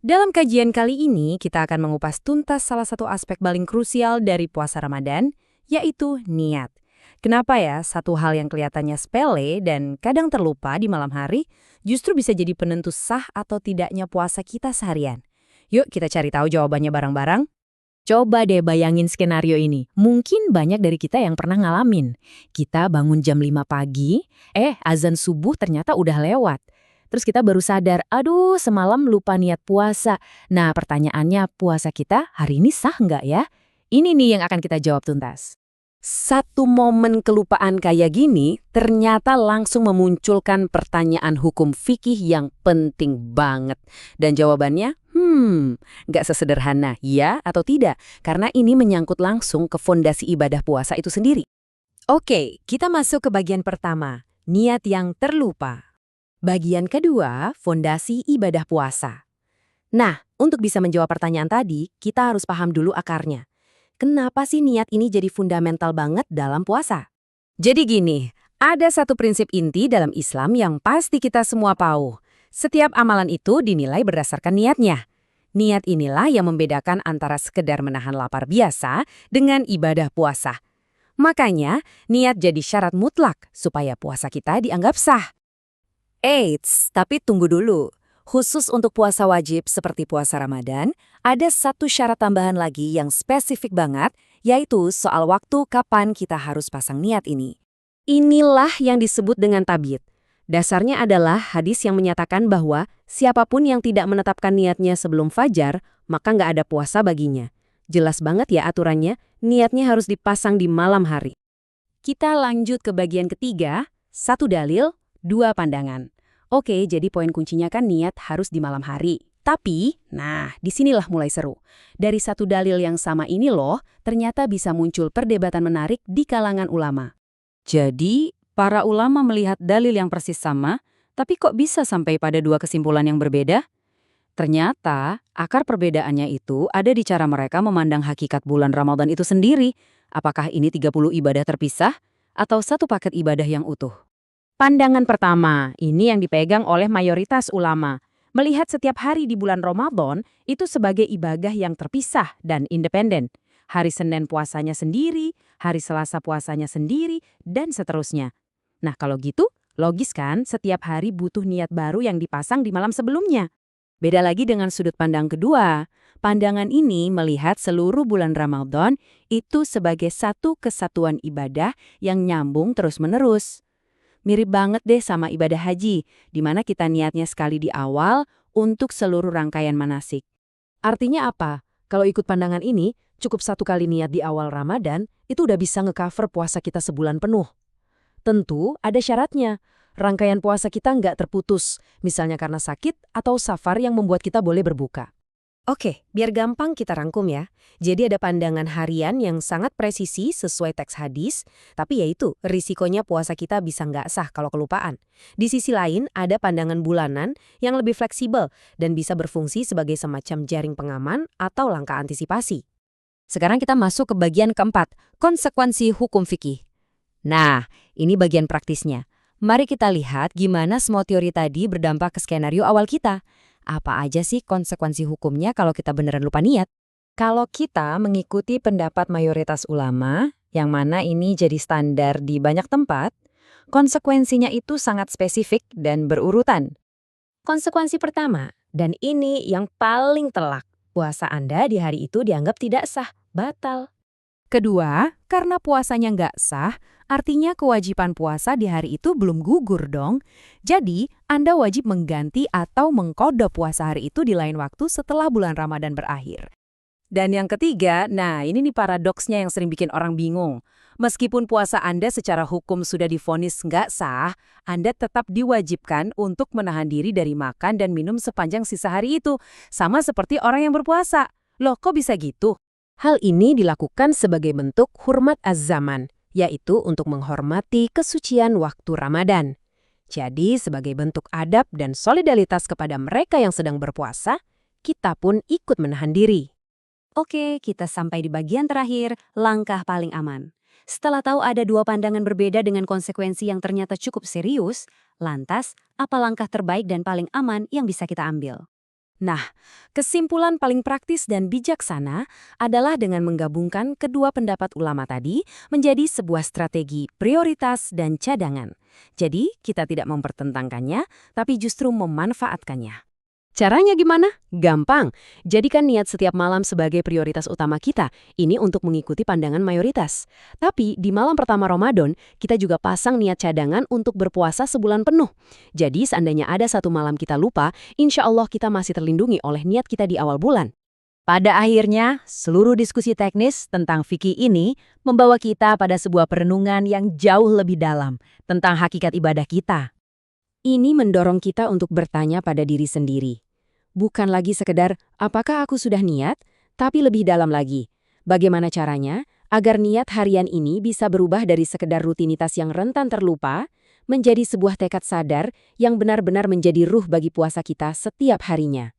Dalam kajian kali ini, kita akan mengupas tuntas salah satu aspek paling krusial dari puasa Ramadan, yaitu niat. Kenapa ya satu hal yang kelihatannya sepele dan kadang terlupa di malam hari, justru bisa jadi penentu sah atau tidaknya puasa kita seharian? Yuk kita cari tahu jawabannya bareng-bareng. Coba deh bayangin skenario ini. Mungkin banyak dari kita yang pernah ngalamin. Kita bangun jam 5 pagi, azan subuh ternyata udah lewat. Terus kita baru sadar, aduh semalam lupa niat puasa. Nah pertanyaannya, puasa kita hari ini sah nggak ya? Ini nih yang akan kita jawab tuntas. Satu momen kelupaan kayak gini ternyata langsung memunculkan pertanyaan hukum fikih yang penting banget. Dan jawabannya, nggak sesederhana ya atau tidak, karena ini menyangkut langsung ke fondasi ibadah puasa itu sendiri. Oke, kita masuk ke bagian pertama, niat yang terlupa. Bagian kedua, fondasi ibadah puasa. Nah, untuk bisa menjawab pertanyaan tadi, kita harus paham dulu akarnya. Kenapa sih niat ini jadi fundamental banget dalam puasa? Jadi gini, ada satu prinsip inti dalam Islam yang pasti kita semua tahu. Setiap amalan itu dinilai berdasarkan niatnya. Niat inilah yang membedakan antara sekedar menahan lapar biasa dengan ibadah puasa. Makanya, niat jadi syarat mutlak supaya puasa kita dianggap sah. Eits, tapi tunggu dulu. Khusus untuk puasa wajib seperti puasa Ramadan, ada satu syarat tambahan lagi yang spesifik banget, yaitu soal waktu kapan kita harus pasang niat ini. Inilah yang disebut dengan tabyid. Dasarnya adalah hadis yang menyatakan bahwa siapapun yang tidak menetapkan niatnya sebelum fajar, maka nggak ada puasa baginya. Jelas banget ya aturannya, niatnya harus dipasang di malam hari. Kita lanjut ke bagian ketiga, satu dalil, dua pandangan. Oke, jadi poin kuncinya kan niat harus di malam hari. Tapi, disinilah mulai seru. Dari satu dalil yang sama ini loh, ternyata bisa muncul perdebatan menarik di kalangan ulama. Jadi, para ulama melihat dalil yang persis sama, tapi kok bisa sampai pada dua kesimpulan yang berbeda? Ternyata, akar perbedaannya itu ada di cara mereka memandang hakikat bulan Ramadan itu sendiri. Apakah ini 30 ibadah terpisah, atau satu paket ibadah yang utuh? Pandangan pertama, ini yang dipegang oleh mayoritas ulama. Melihat setiap hari di bulan Ramadan itu sebagai ibadah yang terpisah dan independen. Hari Senin puasanya sendiri, hari Selasa puasanya sendiri, dan seterusnya. Nah kalau gitu, logis kan setiap hari butuh niat baru yang dipasang di malam sebelumnya. Beda lagi dengan sudut pandang kedua. Pandangan ini melihat seluruh bulan Ramadan itu sebagai satu kesatuan ibadah yang nyambung terus-menerus. Mirip banget deh sama ibadah haji, di mana kita niatnya sekali di awal untuk seluruh rangkaian manasik. Artinya apa? Kalau ikut pandangan ini, cukup satu kali niat di awal Ramadan, itu udah bisa nge-cover puasa kita sebulan penuh. Tentu ada syaratnya. Rangkaian puasa kita nggak terputus, misalnya karena sakit atau safar yang membuat kita boleh berbuka. Oke, biar gampang kita rangkum ya. Jadi ada pandangan harian yang sangat presisi sesuai teks hadis, tapi yaitu risikonya puasa kita bisa nggak sah kalau kelupaan. Di sisi lain, ada pandangan bulanan yang lebih fleksibel dan bisa berfungsi sebagai semacam jaring pengaman atau langkah antisipasi. Sekarang kita masuk ke bagian keempat, konsekuensi hukum fikih. Nah, ini bagian praktisnya. Mari kita lihat gimana semua teori tadi berdampak ke skenario awal kita. Apa aja sih konsekuensi hukumnya kalau kita beneran lupa niat? Kalau kita mengikuti pendapat mayoritas ulama, yang mana ini jadi standar di banyak tempat, konsekuensinya itu sangat spesifik dan berurutan. Konsekuensi pertama, dan ini yang paling telak, puasa Anda di hari itu dianggap tidak sah, batal. Kedua, karena puasanya nggak sah, artinya kewajiban puasa di hari itu belum gugur dong. Jadi, Anda wajib mengganti atau mengkodok puasa hari itu di lain waktu setelah bulan Ramadan berakhir. Dan yang ketiga, ini nih paradoksnya yang sering bikin orang bingung. Meskipun puasa Anda secara hukum sudah divonis nggak sah, Anda tetap diwajibkan untuk menahan diri dari makan dan minum sepanjang sisa hari itu. Sama seperti orang yang berpuasa. Loh, kok bisa gitu? Hal ini dilakukan sebagai bentuk hurmat az-zaman, yaitu untuk menghormati kesucian waktu Ramadan. Jadi, sebagai bentuk adab dan solidaritas kepada mereka yang sedang berpuasa, kita pun ikut menahan diri. Oke, kita sampai di bagian terakhir, langkah paling aman. Setelah tahu ada dua pandangan berbeda dengan konsekuensi yang ternyata cukup serius, lantas, apa langkah terbaik dan paling aman yang bisa kita ambil? Nah, kesimpulan paling praktis dan bijaksana adalah dengan menggabungkan kedua pendapat ulama tadi menjadi sebuah strategi prioritas dan cadangan. Jadi, kita tidak mempertentangkannya, tapi justru memanfaatkannya. Caranya gimana? Gampang. Jadikan niat setiap malam sebagai prioritas utama kita. Ini untuk mengikuti pandangan mayoritas. Tapi di malam pertama Ramadan, kita juga pasang niat cadangan untuk berpuasa sebulan penuh. Jadi seandainya ada satu malam kita lupa, insya Allah kita masih terlindungi oleh niat kita di awal bulan. Pada akhirnya, seluruh diskusi teknis tentang fikih ini membawa kita pada sebuah perenungan yang jauh lebih dalam tentang hakikat ibadah kita. Ini mendorong kita untuk bertanya pada diri sendiri. Bukan lagi sekedar, apakah aku sudah niat, tapi lebih dalam lagi. Bagaimana caranya agar niat harian ini bisa berubah dari sekedar rutinitas yang rentan terlupa, menjadi sebuah tekad sadar yang benar-benar menjadi ruh bagi puasa kita setiap harinya.